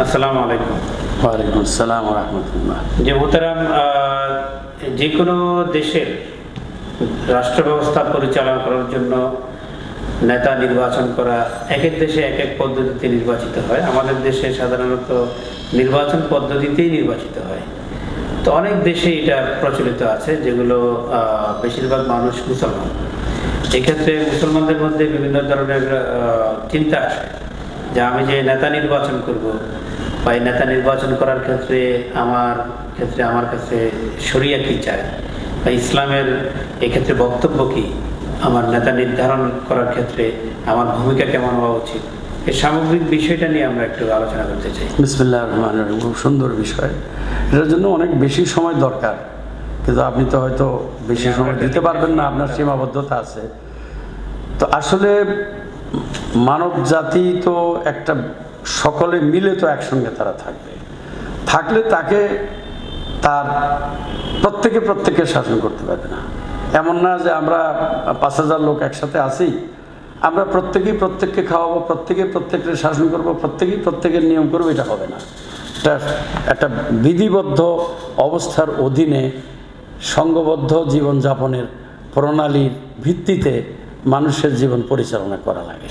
আসসালামু আলাইকুম। ওয়ালাইকুম আসসালাম ওয়া রাহমাতুল্লাহ। যে মোহতারাম, যে কোনো দেশের রাষ্ট্র ব্যবস্থা পরিচালনা করার জন্য নেতা নির্বাচন করা এক এক দেশে এক এক পদ্ধতিতে নির্বাচিত হয়। আমাদের দেশে সাধারণত নির্বাচন পদ্ধতিতেই নির্বাচিত হয়। তো অনেক দেশে এটা প্রচলিত আছে, যেগুলো বেশিরভাগ মানুষ মুসলমান। এক্ষেত্রে মুসলমানদের মধ্যে বিভিন্ন ধরনের চিন্তা আসে যে আমি যে নেতা নির্বাচন করব বা এই নেতা নির্বাচন করার ক্ষেত্রে আমার কাছে শরিয়া কি চায় বা ইসলামের এক্ষেত্রে বক্তব্য কি, আমার নেতা নির্ধারণ করার ক্ষেত্রে আমার ভূমিকা কেমন হওয়া উচিত, এই সামগ্রিক বিষয়টা নিয়ে আমরা একটু আলোচনা করতে চাই। বিসমিল্লাহির রহমানির রহিম। খুব সুন্দর বিষয়। এটার জন্য অনেক বেশি সময় দরকার, কিন্তু আপনি তো হয়তো বেশি সময় দিতে পারবেন না, আপনার সীমাবদ্ধতা আছে। তো আসলে মানব জাতি তো একটা, সকলে মিলে তো একসঙ্গে তারা থাকলে তাকে তার প্রত্যেকে শাসন করতে পারবে না। এমন না যে আমরা 5,000 লোক একসাথে আছি, আমরা প্রত্যেককে খাওয়াবো, প্রত্যেকে শাসন করবো, প্রত্যেকের নিয়ম করবো, এটা হবে না। এটা একটা বিধিবদ্ধ অবস্থার অধীনে সংঘবদ্ধ জীবনযাপনের প্রণালীর ভিত্তিতে মানুষের জীবন পরিচালনা করা লাগে।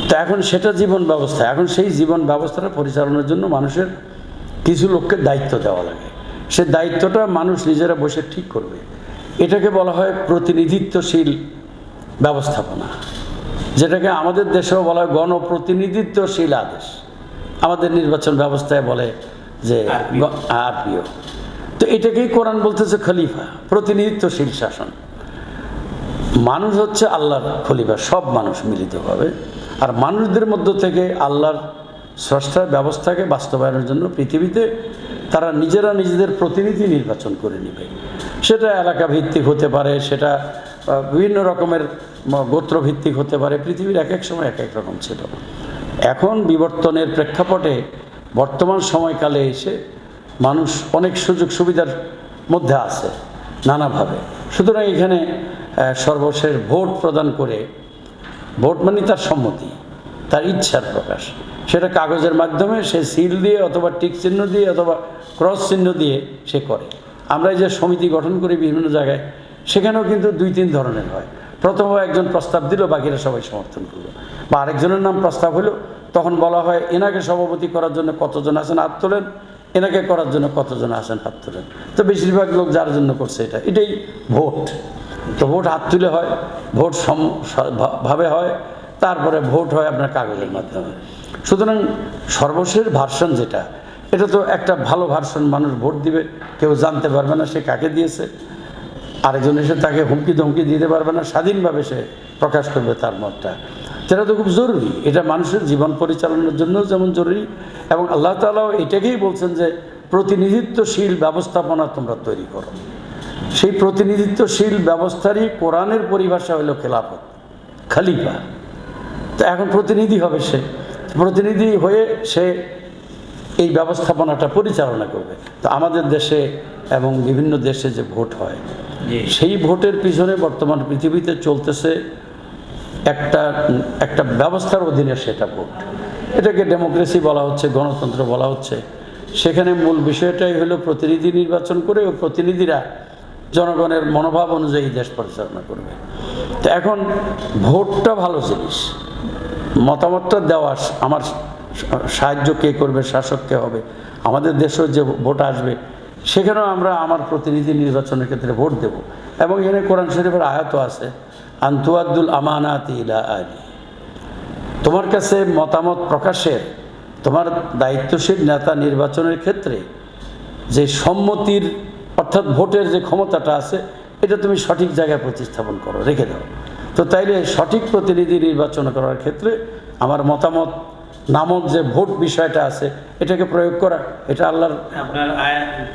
তো এখন সেটা জীবন ব্যবস্থা, এখন সেই জীবন ব্যবস্থাটা পরিচালনার জন্য মানুষের কিছু লোককে দায়িত্ব দেওয়া লাগে। সে দায়িত্বটা মানুষ নিজেরা বসে ঠিক করবে। এটাকে বলা হয় প্রতিনিধিত্বশীল ব্যবস্থাপনা, যেটাকে আমাদের দেশেও বলা হয় গণপ্রতিনিধিত্বশীল আদেশ। আমাদের নির্বাচন ব্যবস্থায় বলে যে আরপিও। তো এটাকেই কোরআন বলতেছে খলিফা, প্রতিনিধিত্বশীল শাসন। মানুষ হচ্ছে আল্লাহর খলিফা, সব মানুষ মিলিতভাবে। আর মানুষদের মধ্য থেকে আল্লাহর স্রষ্টার ব্যবস্থাকে বাস্তবায়নের জন্য পৃথিবীতে তারা নিজেরা নিজেদের প্রতিনিধি নির্বাচন করে নেবে। সেটা এলাকা ভিত্তিক হতে পারে, সেটা বিভিন্ন রকমের গোত্রভিত্তিক হতে পারে। পৃথিবীর এক এক সময় এক এক রকম ছিল। এখন বিবর্তনের প্রেক্ষাপটে বর্তমান সময়কালে এসে মানুষ অনেক সুযোগ সুবিধার মধ্যে আছে নানাভাবে। সুতরাং এখানে সর্বশেষ ভোট প্রদান করে, ভোট মানে তার সম্মতি, তার ইচ্ছার প্রকাশ, সেটা কাগজের মাধ্যমে সে সিল দিয়ে অথবা টিক চিহ্ন দিয়ে অথবা ক্রস চিহ্ন দিয়ে সে করে। আমরা যে সমিতি গঠন করি বিভিন্ন জায়গায়, সেখানেও কিন্তু 2-3 ধরনের হয়। প্রথম একজন প্রস্তাব দিল, বাকিরা সবাই সমর্থন করলো, বা আরেকজনের নাম প্রস্তাব হলো, তখন বলা হয় এনাকে সভাপতি করার জন্য কতজন আছেন হাত তোলেন, এনাকে করার জন্য কতজন আছেন হাত তোলেন। তো বেশিরভাগ লোক যার জন্য করছে এটাই ভোট। তো ভোট হাত তুলে হয়, ভোট ভাবে হয়, তারপরে ভোট হয় আপনার কাগজের মাধ্যমে। সুতরাং সর্বশেষ ভার্সন যেটা, এটা তো একটা ভালো ভার্সন। মানুষ ভোট দিবে, কেউ জানতে পারবে না সে কাকে দিয়েছে, আরেকজন এসে তাকে হুমকি ধমকি দিতে পারবে না, স্বাধীনভাবে সে প্রকাশ করবে তার মতটা। যেটা তো খুব জরুরি, এটা মানুষের জীবন পরিচালনার জন্য যেমন জরুরি। এবং আল্লাহ তাআলাও এটাকেই বলছেন যে প্রতিনিধিত্বশীল ব্যবস্থাপনা তোমরা তৈরি করো। সেই প্রতিনিধিত্বশীল ব্যবস্থারই কোরআনের পরিভাষা হলো খেলাফত, খলিফা। তো এখন প্রতিনিধি হবে, সে প্রতিনিধি হয়ে সে এই ব্যবস্থাপনাটা পরিচালনা করবে। তো আমাদের দেশে এবং বিভিন্ন দেশে যে ভোট হয়, সেই ভোটের পিছনে বর্তমান পৃথিবীতে চলতেছে একটা ব্যবস্থার অধীনে সেটা ভোট। এটাকে ডেমোক্রেসি বলা হচ্ছে, গণতন্ত্র বলা হচ্ছে। সেখানে মূল বিষয়টাই হলো প্রতিনিধি নির্বাচন করে ও প্রতিনিধিরা জনগণের মনোভাব অনুযায়ী দেশ পরিচালনা করবে। তো এখন ভোটটা ভালো জিনিস, মতামতটা দেওয়া, আমার সাহায্য কে করবে, শাসক কে হবে, আমাদের দেশেও যে ভোট আসবে সেখানেও আমরা আমার প্রতিনিধি নির্বাচনের ক্ষেত্রে ভোট দেব। এবং এখানে কোরআন শরীফের আয়াতও আছে, আনতুয়াদ্দুল আমানাতি ইলা আহলি। তোমার কাছে মতামত প্রকাশের, তোমার দায়িত্বশীল নেতা নির্বাচনের ক্ষেত্রে যে সম্মতির অর্থাৎ ভোটের যে ক্ষমতাটা আছে, এটা তুমি সঠিক জায়গায় প্রতিস্থাপন করো, রেখে দাও। তো তাইলে সঠিক প্রতিনিধি নির্বাচন করার ক্ষেত্রে আমার মতামত নামক যে ভোট বিষয়টা আছে, এটাকে প্রয়োগ করা, এটা আল্লাহর আপনার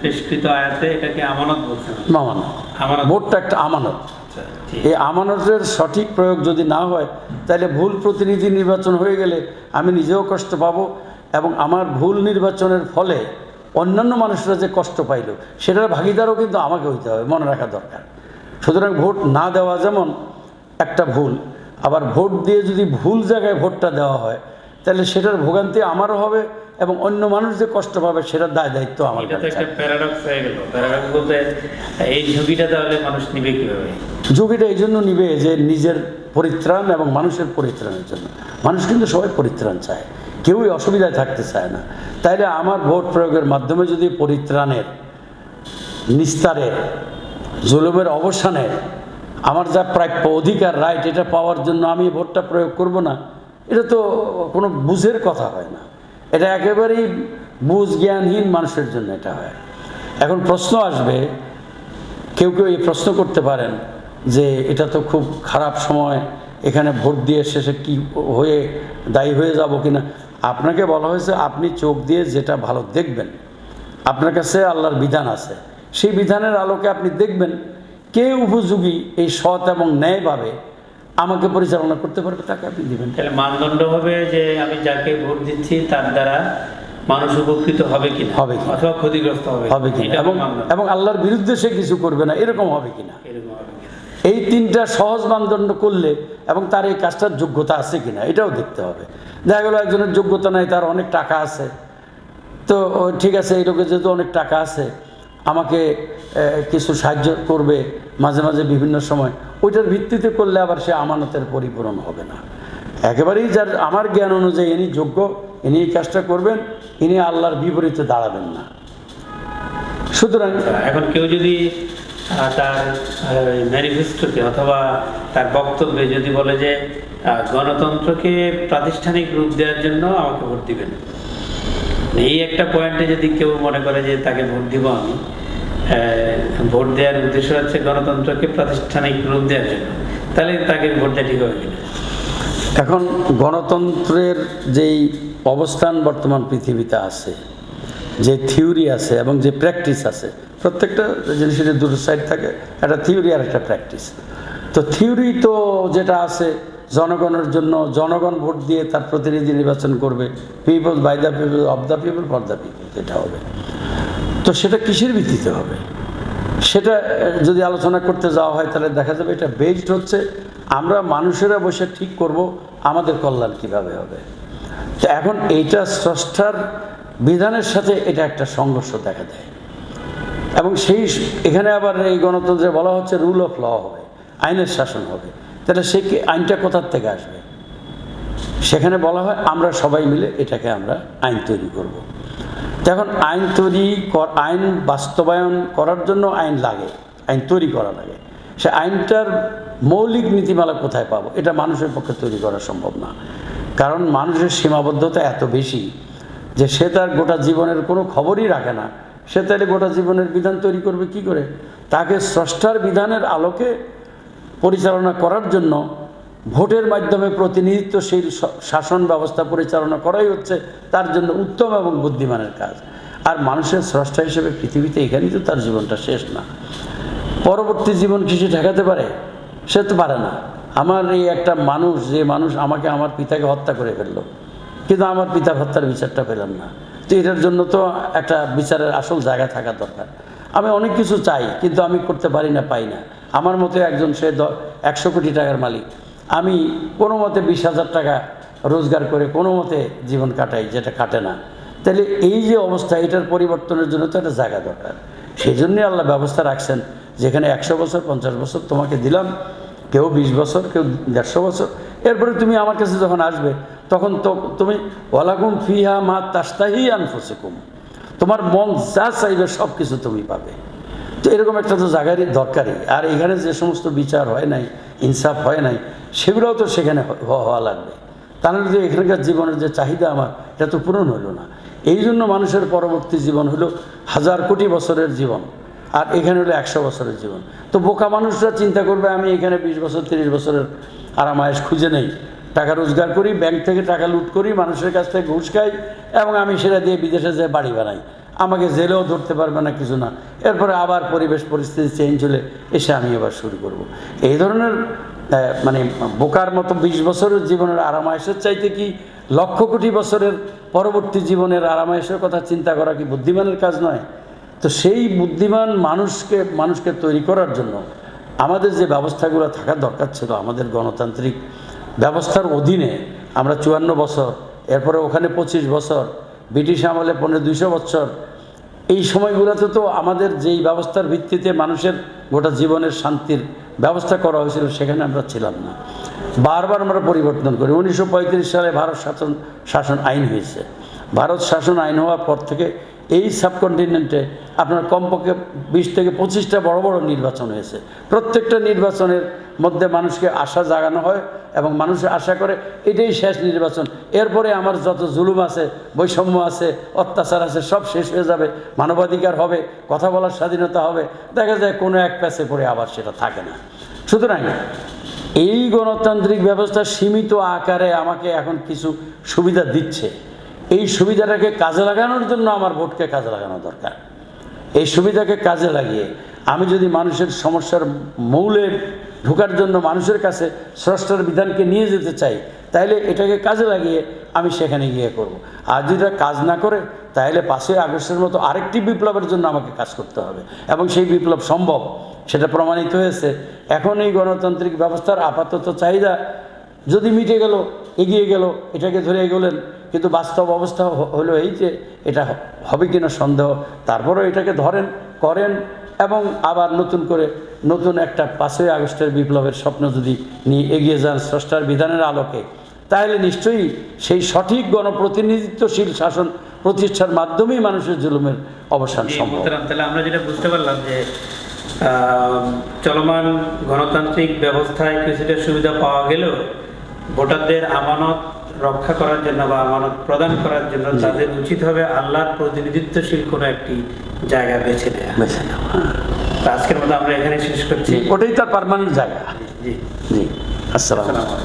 পেশকৃত আয়াতে এটাকে আমানত বলছেন। আমানত, ভোটটা একটা আমানত। এই আমানতের সঠিক প্রয়োগ যদি না হয়, তাহলে ভুল প্রতিনিধি নির্বাচন হয়ে গেলে আমি নিজেও কষ্ট পাবো, এবং আমার ভুল নির্বাচনের ফলে অন্যান্য মানুষরা যে কষ্ট পাইল সেটার ভাগিদারও কিন্তু আমাকে হইতে হবে, মনে রাখা দরকার। সুতরাং ভোট না দেওয়া যেমন একটা ভুল, আবার ভোট দিয়ে যদি ভুল জায়গায় ভোটটা দেওয়া হয়, তাহলে সেটার ভোগান্তি আমারও হবে এবং অন্য মানুষ যে কষ্ট পাবে সেটার দায় দায়িত্ব আমার এটা তো কাছে। একটা প্যারাডক্স হয়ে গেল। প্যারাডক্স বলতে এই ঝুঁকিটা তাহলে মানুষ নিবে কিভাবে? ঝুঁকিটা এই জন্য নিবে যে নিজের পরিত্রাণ এবং মানুষের পরিত্রাণের জন্য। মানুষ কিন্তু সবাই পরিত্রাণ চায়, কেউই অসুবিধায় থাকতে চায় না। তাইলে আমার ভোট প্রয়োগের মাধ্যমে যদি পরিত্রাণের, নিস্তারের, জুলুমের অবসানের, আমার যা প্রাপ্য অধিকার, রাইট, এটা পাওয়ার জন্য আমি ভোটটা প্রয়োগ করব না, এটা তো কোনো বুঝের কথা হয় না। এটা একেবারেই বুঝ জ্ঞানহীন মানুষের জন্য এটা হয়। এখন প্রশ্ন আসবে, কেউ কেউ এই প্রশ্ন করতে পারেন যে এটা তো খুব খারাপ সময়, এখানে ভোট দিয়ে শেষে কি হয়ে দায়ী হয়ে যাব কিনা। আপনাকে বলা হয়েছে আপনি চোখ দিয়ে যেটা ভালো দেখবেন, আপনার কাছে আল্লাহর বিধান আছে, সেই বিধানের আলোকে আপনি দেখবেন কে উপযোগী এই সৎ এবং ন্যায়ভাবে আমাকে পরিচালনা করতে পারবে, তাকে আপনি দিবেন। তাহলে মানদণ্ড হবে যে আমি যাকে ভোট দিচ্ছি তার দ্বারা মানুষ উপকৃত হবে কিনা, হবে কিনা। অথবা ক্ষতিগ্রস্ত হবে কিনা, এটা এবং মানদণ্ড। এবং আল্লাহর বিরুদ্ধে সে কিছু করবে না, এরকম হবে কিনা। এরকম হবে কিনা। এই তিনটা সহজ মানদণ্ড করলে, এবং তার এই কাজটার যোগ্যতা আছে কিনা এটাও দেখতে হবে। দেখা গেলো একজনের যোগ্যতা নাই, তার অনেক টাকা আছে, তো ঠিক আছে, এই লোকের যেহেতু অনেক টাকা আছে আমাকে কিছু সাহায্য করবে মাঝে মাঝে বিভিন্ন সময়, ওইটার ভিত্তিতে করলে আবার সে আমানতের পরিপূরণ হবে না। একেবারেই যার আমার জ্ঞান অনুযায়ী ইনি যোগ্য, ইনি এই কাজটা করবেন, ইনি আল্লাহর বিপরীতে দাঁড়াবেন না। সুতরাং এখন কেউ যদি তার ম্যানিফেস্টোতে অথবা তার বক্তব্যে যদি বলে যে গণতন্ত্রকে প্রাতিষ্ঠানিক রূপ দেওয়ার জন্য আমাকে ভোট দিবেন, এই একটা পয়েন্টে যদি কেউ মনে করে যে তাকে ভোট দিব আমি, ভোট দেওয়ার উদ্দেশ্য হচ্ছে গণতন্ত্রকে প্রাতিষ্ঠানিক রূপ দেওয়ার জন্য, তাহলে তাকে ভোট দেওয়া ঠিক হবে কিনা? এখন গণতন্ত্রের যেই অবস্থান বর্তমান পৃথিবীতে আছে, যে থিওরি আছে এবং যে প্র্যাকটিস আছে, প্রত্যেকটা জিনিসের দুটো সাইড থাকে, একটা থিওরি আর একটা প্র্যাকটিস। তো থিওরি তো যেটা আছে জনগণের জন্য, জনগণ ভোট দিয়ে তার প্রতিনিধি নির্বাচন করবে, people by the people, of the people, for the people, এটা হবে। তো সেটা কিসের ভিত্তিতে হবে সেটা যদি আলোচনা করতে যাওয়া হয় তাহলে দেখা যাবে এটা বেসড হচ্ছে আমরা মানুষেরা বসে ঠিক করব আমাদের কল্যাণ কিভাবে হবে। তো এখন এইটা স্রষ্টার বিধানের সাথে এটা একটা সংঘর্ষ দেখা দেয়, এবং সেই এখানে আবার এই গণতন্ত্রে বলা হচ্ছে রুল অফ ল হবে, আইনের শাসন হবে। তাহলে সে কি আইনটা কোথার থেকে আসবে? সেখানে বলা হয় আমরা সবাই মিলে এটাকে আমরা আইন তৈরি করব। এখন আইন তৈরি, আইন বাস্তবায়ন করার জন্য আইন লাগে, আইন তৈরি করা লাগে। সে আইনটার মৌলিক নীতিমালা কোথায় পাবো? এটা মানুষের পক্ষে তৈরি করা সম্ভব না, কারণ মানুষের সীমাবদ্ধতা এত বেশি যে সে তার গোটা জীবনের কোনো খবরই রাখে না। সে তাহলে গোটা জীবনের বিধান তৈরি করবে কি করে? তাকে স্রষ্টার বিধানের আলোকে পরিচালনা করার জন্য ভোটের মাধ্যমে প্রতিনিধিত্বশীল শাসন ব্যবস্থা পরিচালনা করাই হচ্ছে তার জন্য উত্তম এবং বুদ্ধিমানের কাজ। আর মানুষের স্রষ্টা হিসেবে পৃথিবীতে এখানেই তো তার জীবনটা শেষ না, পরবর্তী জীবন কিছু ঠেকাতে পারে? সে তো পারে না। আমার এই একটা মানুষ, যে মানুষ আমাকে আমার পিতাকে হত্যা করে ফেললো, কিন্তু আমার পিতার হত্যার বিচারটা পেলাম না, তো এটার জন্য তো একটা বিচারের আসল জায়গা থাকা দরকার। আমি অনেক কিছু চাই কিন্তু আমি করতে পারি না, পাই না। আমার মতো একজন, সে 100 কোটি টাকার মালিক, আমি কোনো মতে 20,000 টাকা রোজগার করে কোনো মতে জীবন কাটাই, যেটা কাটে না। তাহলে এই যে অবস্থা, এটার পরিবর্তনের জন্য তো একটা জায়গা দরকার। সেই জন্যই আল্লাহ ব্যবস্থা রাখছেন, যেখানে 100 বছর 50 বছর তোমাকে দিলাম, কেউ 20 বছর, কেউ 150 বছর, এরপরে তুমি আমার কাছে যখন আসবে তখন তো তুমি ওয়ালাকুম ফিহা মা তাশতাহি আনফুসুকুম, তোমার মন যা চাইবে সব কিছু তুমি পাবে। তো এরকম একটা তো জায়গারই দরকারই। আর এখানে যে সমস্ত বিচার হয় নাই, ইনসাফ হয় নাই, সেগুলোও তো সেখানে হওয়া লাগবে। তাহলে যে এখানকার জীবনের যে চাহিদা আমার, এটা তো পূরণ হলো না। এই জন্য মানুষের পরবর্তী জীবন হলো 1000 কোটি বছরের জীবন, আর এখানে হলো 100 বছরের জীবন। তো বোকা মানুষরা চিন্তা করবে আমি এখানে 20 বছর 30 বছরের আরামায়েশ খুঁজে নেই, টাকা রোজগার করি, ব্যাংক থেকে টাকা লুট করি, মানুষের কাছ থেকে ঘুষ খাই, এবং আমি সেটা দিয়ে বিদেশে যেয়ে বাড়ি বানাই, আমাকে জেলেও ধরতে পারবে না, কিছু না। এরপরে আবার পরিবেশ পরিস্থিতি চেঞ্জ হলে এসে আমি এবার শুরু করব। এই ধরনের মানে বোকার মতো 20 বছরের জীবনের আরামায়েশের চাইতে কি লক্ষ কোটি বছরের পরবর্তী জীবনের আরামায়েশের কথা চিন্তা করা কি বুদ্ধিমানের কাজ নয়? তো সেই বুদ্ধিমান মানুষকে তৈরি করার জন্য আমাদের যে ব্যবস্থাগুলো থাকার দরকার ছিল, আমাদের গণতান্ত্রিক ব্যবস্থার অধীনে আমরা 54 বছর এরপরে ওখানে 25 বছর, ব্রিটিশ আমলে 200 বছর। এই সময়গুলোতে তো আমাদের যেই ব্যবস্থার ভিত্তিতে মানুষের গোটা জীবনের শান্তির ব্যবস্থা করা হয়েছিল সেখানে আমরা ছিলাম না। বারবার আমরা পরিবর্তন করি। 1935 সালে ভারত শাসন আইন হয়েছে। ভারত শাসন আইন হওয়ার পর থেকে এই সাবকন্টিনেন্টে আপনার কমপক্ষে 20 থেকে 25টা বড় বড় নির্বাচন হয়েছে। প্রত্যেকটা নির্বাচনের মধ্যে মানুষকে আশা জাগানো হয় এবং মানুষ আশা করে এটাই শেষ নির্বাচন, এরপরে আমার যত জুলুম আছে, বৈষম্য আছে, অত্যাচার আছে সব শেষ হয়ে যাবে, মানবাধিকার হবে, কথা বলার স্বাধীনতা হবে। দেখা যায় কোনো এক প্যাচে পড়ে আবার সেটা থাকে না। সুতরাং এই গণতান্ত্রিক ব্যবস্থা সীমিত আকারে আমাকে এখন কিছু সুবিধা দিচ্ছে। এই সুবিধাটাকে কাজে লাগানোর জন্য আমার ভোটকে কাজে লাগানো দরকার। এই সুবিধাকে কাজে লাগিয়ে আমি যদি মানুষের সমস্যার মূলে ঢোকার জন্য মানুষের কাছে স্রষ্টার বিধানকে নিয়ে যেতে চাই, তাইলে এটাকে কাজে লাগিয়ে আমি সেখানে গিয়ে করব। আর যদি এটা কাজ না করে তাহলে 5ই আগস্টের মতো আরেকটি বিপ্লবের জন্য আমাকে কাজ করতে হবে এবং সেই বিপ্লব সম্ভব, সেটা প্রমাণিত হয়েছে। এখন এই গণতান্ত্রিক ব্যবস্থার আপাতত চাহিদা যদি মিটে গেল, এগিয়ে গেল, এটাকে ধরে এগোলেন, কিন্তু বাস্তব অবস্থা হলো এই যে এটা হবে কিনা সন্দেহ। তারপরেও এটাকে ধরেন, করেন এবং আবার নতুন করে নতুন একটা 5ই আগস্টের বিপ্লবের স্বপ্ন যদি নিয়ে এগিয়ে যান স্রষ্টার বিধানের আলোকে, তাহলে নিশ্চয়ই সেই সঠিক গণপ্রতিনিধিত্বশীল শাসন প্রতিষ্ঠার মাধ্যমেই মানুষের জুলুমের অবসান সম্ভব। তাহলে আমরা যেটা বুঝতে পারলাম যে চলমান গণতান্ত্রিক ব্যবস্থায় কিছুটা সুবিধা পাওয়া গেলেও ভোটারদের আমানত রক্ষা করার জন্য বা আমানত প্রদান করার জন্য তাদের উচিত হবে আল্লাহর প্রতিনিধিত্বশীল কোনো একটি জায়গা বেছে নেওয়া। আজকের মতো আমরা এখানে শেষ করছি। ওটাই তার পার্মানেন্ট জায়গা। জি জি, আসসালামু আলাইকুম।